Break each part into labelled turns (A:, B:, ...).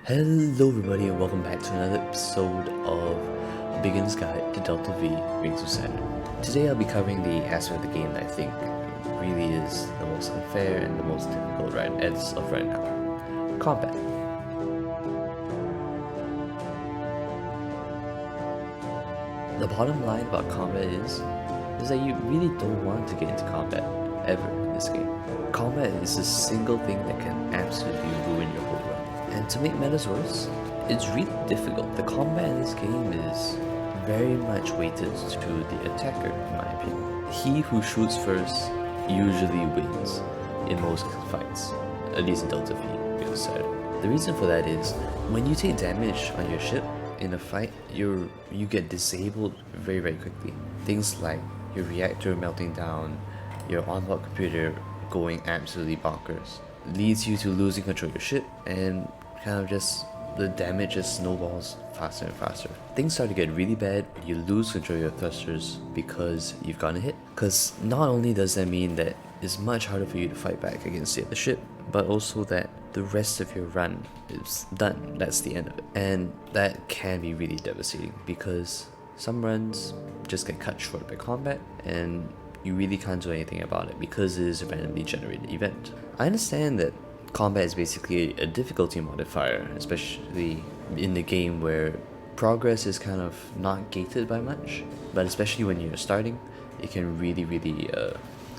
A: Hello everybody and welcome back to another episode of A Beginner's Guide to Delta V Rings of Saturn. Today I'll be covering the aspect of the game that I think really is the most unfair and the most difficult as of right now. Combat. The bottom line about combat is that you really don't want to get into combat ever in this game. Combat is the single thing that can absolutely ruin your whole run. And to make matters worse, it's really difficult. The combat in this game is very much weighted to the attacker, in my opinion. He who shoots first usually wins in most fights, at least in Delta V, Rings of Saturn. The reason for that is, when you take damage on your ship in a fight, you get disabled very quickly. Things like your reactor melting down, your onboard computer going absolutely bonkers, leads you to losing control of your ship, and kind of just the damage just snowballs faster and faster. Things start to get really bad when you lose control of your thrusters because you've gotten hit. Because not only does that mean that it's much harder for you to fight back against the other ship, but also that the rest of your run is done. That's the end of it. And that can be really devastating because some runs just get cut short by combat and you really can't do anything about it because it is a randomly generated event. I understand that combat is basically a difficulty modifier, especially in the game where progress is kind of not gated by much, but especially when you're starting, it can really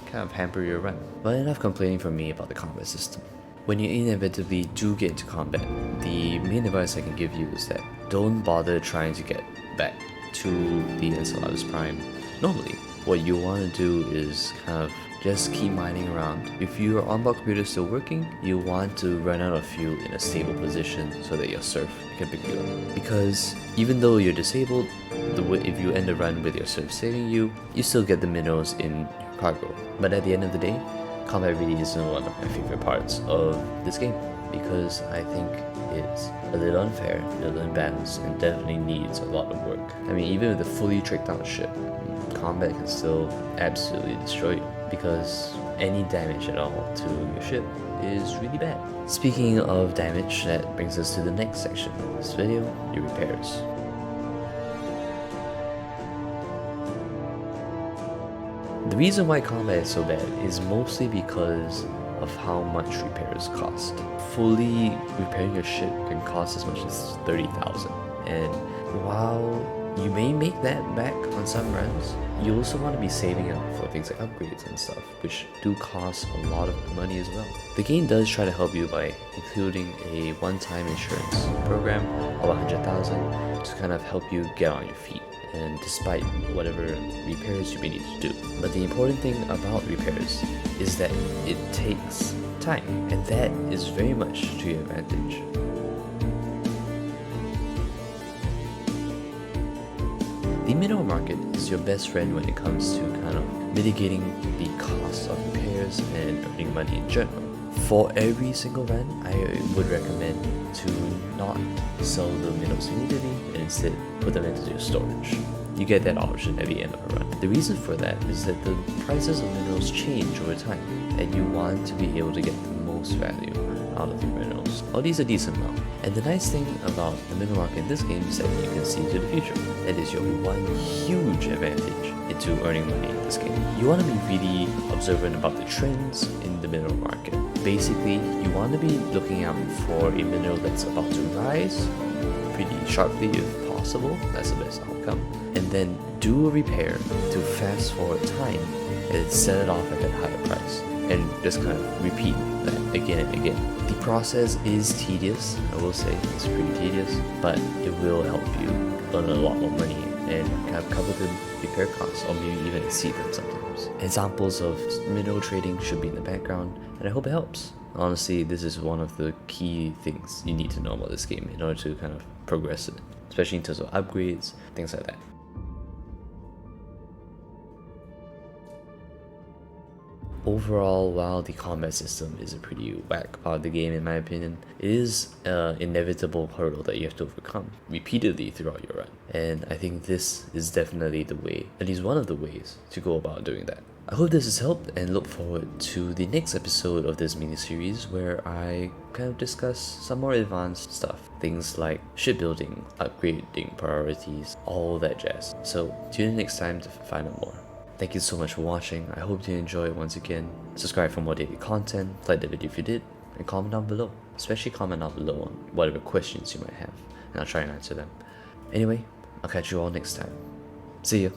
A: kind of hamper your run. But enough complaining from me about the combat system. When you inevitably do get into combat, the main advice I can give you is that don't bother trying to get back to the Enceladus Prime normally. What you want to do is kind of just keep mining around. If your onboard computer is still working, you want to run out of fuel in a stable position so that your surf can pick you up. Because even though you're disabled, if you end the run with your surf saving you, you still get the minerals in your cargo. But at the end of the day, combat really isn't one of my favorite parts of this game because I think it's a little unfair, a little imbalanced, and definitely needs a lot of work. I mean, even with a fully tricked out ship, combat can still absolutely destroy you because any damage at all to your ship is really bad. Speaking of damage, that brings us to the next section of this video, your repairs. The reason why combat is so bad is mostly because of how much repairs cost. Fully repairing your ship can cost as much as 30,000, and while you may make that back on some runs, you also want to be saving up for things like upgrades and stuff, which do cost a lot of money as well. The game does try to help you by including a one-time insurance program of 100,000 to kind of help you get on your feet, and despite whatever repairs you may need to do. But the important thing about repairs is that it takes time, and that is very much to your advantage. The mineral market is your best friend when it comes to kind of mitigating the cost of repairs and earning money in general. For every single run, I would recommend to not sell the minerals immediately and instead put them into your storage. You get that option at the end of a run. The reason for that is that the prices of minerals change over time, and you want to be able to get the most value out of your minerals, or at least a decent amount. And the nice thing about the mineral market in this game is that you can see to the future. That is your one huge advantage into earning money in this game. You want to be really observant about the trends in the mineral market. Basically, you want to be looking out for a mineral that's about to rise pretty sharply if possible. That's the best outcome. And then do a repair to fast forward time and set it off at that higher price. And just kind of repeat that again and again. The process is tedious, I will say, it's pretty tedious, but it will help you earn a lot more money and kind of cover the repair costs, or maybe even exceed them sometimes. Examples of mineral trading should be in the background, and I hope it helps. Honestly, this is one of the key things you need to know about this game in order to kind of progress it, especially in terms of upgrades, things like that. Overall, while the combat system is a pretty whack part of the game in my opinion, it is an inevitable hurdle that you have to overcome repeatedly throughout your run. And I think this is definitely the way, at least one of the ways, to go about doing that. I hope this has helped and look forward to the next episode of this mini-series where I kind of discuss some more advanced stuff. things like shipbuilding, upgrading priorities, all that jazz. So tune in next time to find out more. Thank you so much for watching. I hope you enjoy it once again. Subscribe for more daily content, like the video if you did, and comment down below. Especially comment down below on whatever questions you might have, and I'll try and answer them. Anyway, I'll catch you all next time. See ya.